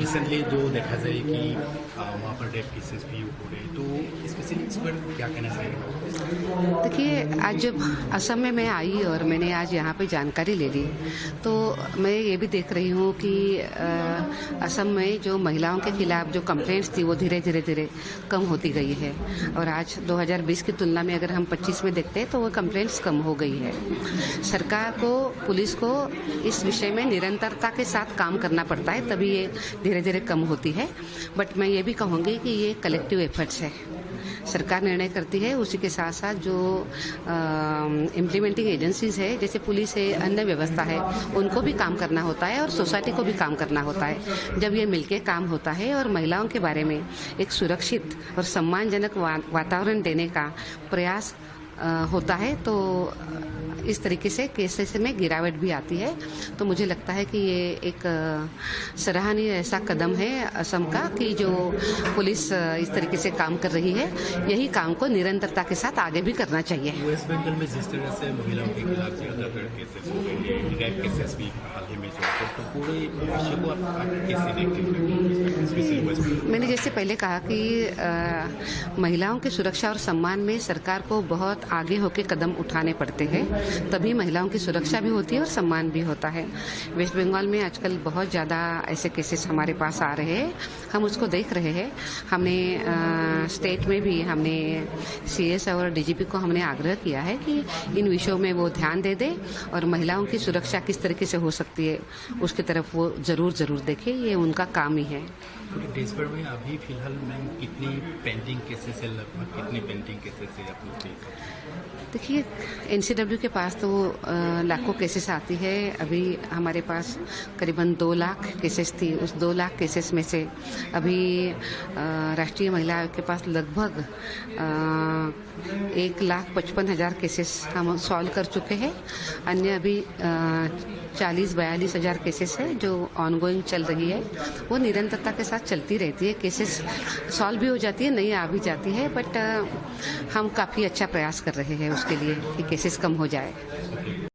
Recently जो देखा जाए कि वहाँ पर रेप केसेस भी हो रहे, तो स्पेशली इस पर क्या कहना चाहेंगे? देखिए, आज जब असम में मैं आई और मैंने आज यहाँ पे जानकारी ले ली, तो मैं ये भी देख रही हूँ कि असम में जो महिलाओं के खिलाफ जो कंप्लेंट्स थी वो धीरे धीरे कम होती गई है। और आज 2020 की तुलना में अगर हम 25 में देखते हैं तो वो कंप्लेंट्स कम हो गई है। सरकार को, पुलिस को इस विषय में निरंतरता के साथ काम करना पड़ता है, तभी ये धीरे धीरे कम होती है। बट मैं ये भी कहूँगी कि ये कलेक्टिव एफर्ट्स है। सरकार निर्णय करती है, उसी के साथ साथ जो इम्प्लीमेंटिंग एजेंसीज है, जैसे पुलिस है, अन्य व्यवस्था है, उनको भी काम करना होता है और सोसाइटी को भी काम करना होता है। जब ये मिलके काम होता है और महिलाओं के बारे में एक सुरक्षित और सम्मानजनक वातावरण देने का प्रयास होता है, तो इस तरीके से केसेस में गिरावट भी आती है। तो मुझे लगता है कि ये एक सराहनीय ऐसा कदम है असम का कि जो पुलिस इस तरीके से काम कर रही है, यही काम को निरंतरता के साथ आगे भी करना चाहिए। वेस्ट बंगाल में जिस तरह से महिलाओं के खिलाफ ज्यादातर केसेस हो रहे हैं, रेप केसेस भी हाल ही में तो पूरे विषय को आप कैसे देखते हैं? मैंने जैसे पहले कहा कि महिलाओं की सुरक्षा और सम्मान में सरकार को बहुत आगे होकर कदम उठाने पड़ते हैं, तभी महिलाओं की सुरक्षा भी होती है और सम्मान भी होता है। वेस्ट बंगाल में आजकल बहुत ज़्यादा ऐसे केसेस हमारे पास आ रहे हैं, हम उसको देख रहे हैं। हमने स्टेट में भी हमने CS और DGP को हमने आग्रह किया है कि इन विषयों में वो ध्यान दे दे और महिलाओं की सुरक्षा किस तरीके से हो सकती है उसकी तरफ वो ज़रूर देखें, ये उनका काम ही है। देश भर में अभी फिलहाल में कितनी पेंडिंग केसेस है, लगभग कितनी पेंडिंग केसेस है अपने? देखिए, NCW के पास तो लाखों केसेस आती है। अभी हमारे पास करीबन 2 लाख केसेस थी। उस 2 लाख केसेस में से अभी राष्ट्रीय महिला आयोग के पास लगभग 1,55,000 केसेस हम सॉल्व कर चुके हैं। अन्य अभी 40-42 हज़ार केसेस है जो ऑनगोइंग चल रही है। वो निरंतरता के साथ चलती रहती है। केसेस सॉल्व भी हो जाती है, नई आ भी जाती है, बट हम काफ़ी अच्छा प्रयास कर रहे हैं उसके लिए कि केसेस कम हो जाए।